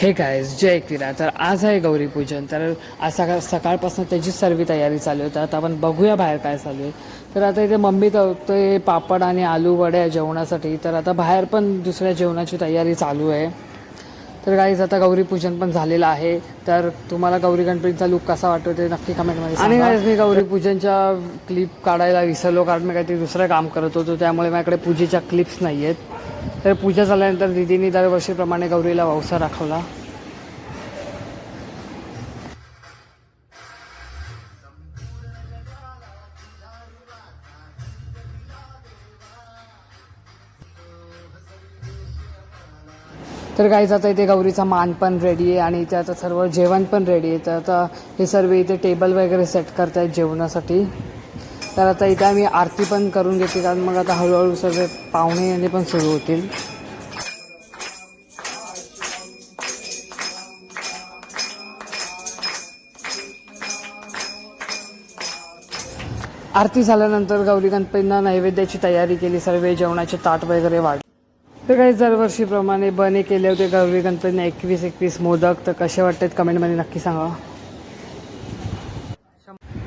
हे गाईज जय एकविरा. तर आज आहे गौरीपूजन. तर आज सकाळपासून त्याची सर्व तयारी चालू होती. आता आपण बघूया बाहेर काय चालू आहे. तर आता इथे मम्मी तळते पापड आणि आलू वड्या जेवणासाठी. तर आता बाहेर पण दुसऱ्या जेवणाची तयारी चालू आहे. तर गाईज आता गौरीपूजन पण झालेलं आहे. तर तुम्हाला गौरी गणपतीचा लुक कसा वाटतो ते नक्की कमेंटमध्ये सांगा. आणि गाईज मी गौरीपूजनच्या क्लिप काढायला विसरलो, कारण मी काहीतरी दुसरं काम करत होतो, त्यामुळे माझ्याकडे पूजेच्या क्लिप्स नाही आहेत. तर पूजा झाल्यानंतर दीदींनी दरवर्षीप्रमाणे गौरीला वौसा दाखवला. तर गाईज आता इथे गौरीचा मान पण रेडी आहे आणि इथे आता सर्व जेवण पण रेडी आहे. तर आता हे सर्व इथे टेबल वगैरे सेट करतायत जेवणासाठी. तर आता इथे आम्ही आरती पण करून घेते, कारण मग आता हळूहळू सर्व पाहुणे येणे पण सुरू होतील. आरती झाल्यानंतर गौरी गणपतींना नैवेद्याची तयारी केली. सर्व जेवणाचे ताट वगैरे वाढ. तर काही दरवर्षीप्रमाणे बने केले होते गौरी गणपतींना 21 मोदक. तर कसे वाटतात कमेंटमध्ये नक्की सांगा.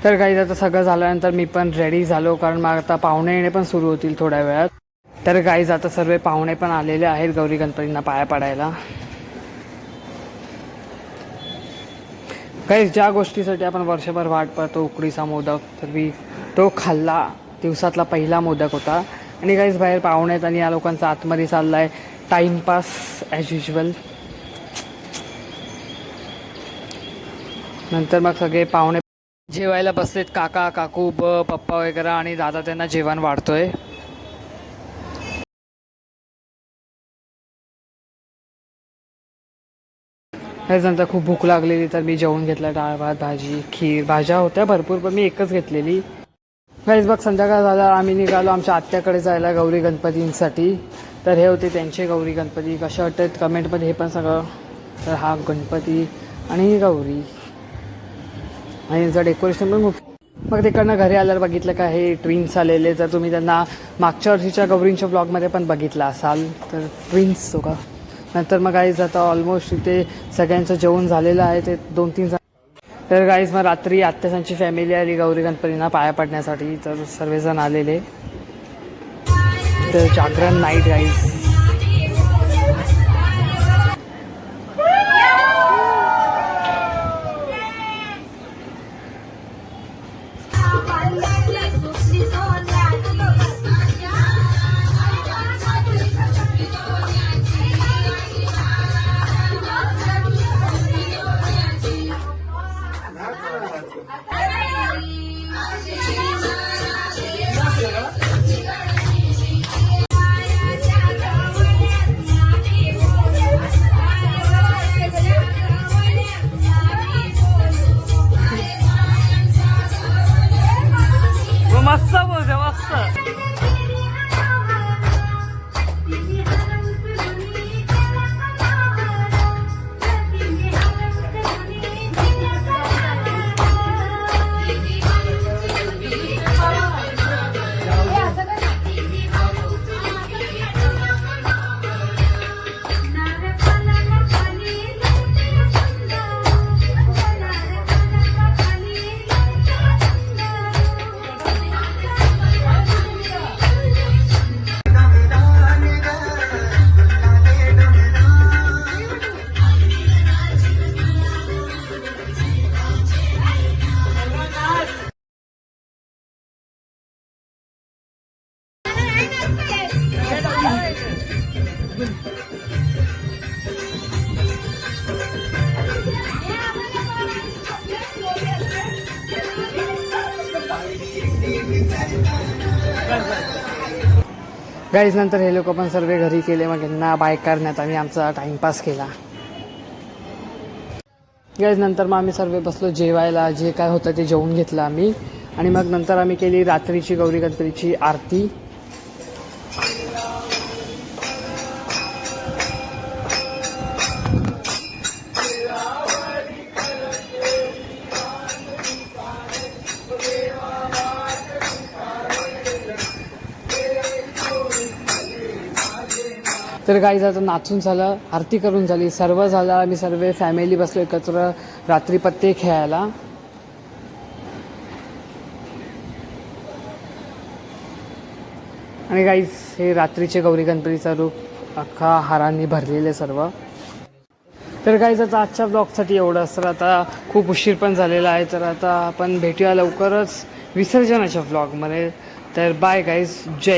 तर काही आता सगळं झाल्यानंतर मी पण रेडी झालो, कारण मग आता पाहुणे येणे पण सुरू होतील थोड्या वेळात. तर काही आता सर्व पाहुणे पण आलेले आहेत गौरी गणपतींना पाया पडायला. काही ज्या गोष्टीसाठी आपण वर्षभर वाट पाहतो, उकडीचा मोदक, तर मी तो खाल्ला. दिवसातला पहिला मोदक होता. आणि काहीच बाहेर पाहुणे आहेत आणि या लोकांचा आतमध्ये चालला आहे टाईमपास ॲज युजल. नंतर मग सगळे पाहुणे जेवायला बसलेत. काका काकू पप्पा वगैरे आणि दादा त्यांना जेवण वाढतोय. त्याच्यानंतर खूप भूक लागलेली, तर मी जेवून घेतला. डाळ भात भाजी खीर. भाज्या होत्या भरपूर, पण मी एकच घेतलेली. गाईज बघ संध्याकाळ झाला, आम्ही निघालो आमच्या आत्याकडे जायला गौरी गणपतींसाठी. तर हे होते त्यांचे गौरी गणपती. कशा वाटतात कमेंटमध्ये हे पण सगळं. तर हा गणपती आणि ही गौरी आणि यांचं डेकोरेशन पण खूप. मग तिकडनं घरी आल्यावर बघितलं का हे ट्विन्स आलेले. जर तुम्ही त्यांना मागच्या वर्षीच्या गौरींच्या ब्लॉगमध्ये पण बघितलं असाल, तर ट्विन्स तो का. नंतर मग गाईज आता ऑलमोस्ट इथे सगळ्यांचं जेवण झालेलं आहे. ते 2-3 जण. तर गाईज मग रात्री आत्यासांची फॅमिली आली गौरी गणपतींना पाया पडण्यासाठी. तर सर्वजण आलेले. तर जागरण नाईट गाईज. मस्त बोलते मस्त. गाईज नंतर हे लोक पण सर्व घरी केले. मग यांना बाय करण्यात आम्ही आमचा टाईमपास केला. गाईज नंतर मग आम्ही सर्व बसलो जेवायला. जे काय होतं ते जेवून घेतलं आम्ही. आणि मग नंतर आम्ही केली रात्रीची गौरी गणपतीची आरती. तर गाईज आता नाचून झालं, आरती करून झाली, सर्व झालं. आम्ही सर्व फॅमिली बसलो एकत्र रात्री पत्ते खेळायला. आणि गाईज हे रात्रीचे गौरी गणपतीचं रूप अख्खा हारांनी भरलेले सर्व. तर गाईज आता आजच्या ब्लॉगसाठी एवढंच. तर आता खूप उशीर पण झालेला आहे, तर आता आपण भेटूया लवकरच विसर्जनाच्या ब्लॉगमध्ये. तर बाय गाईज, जय.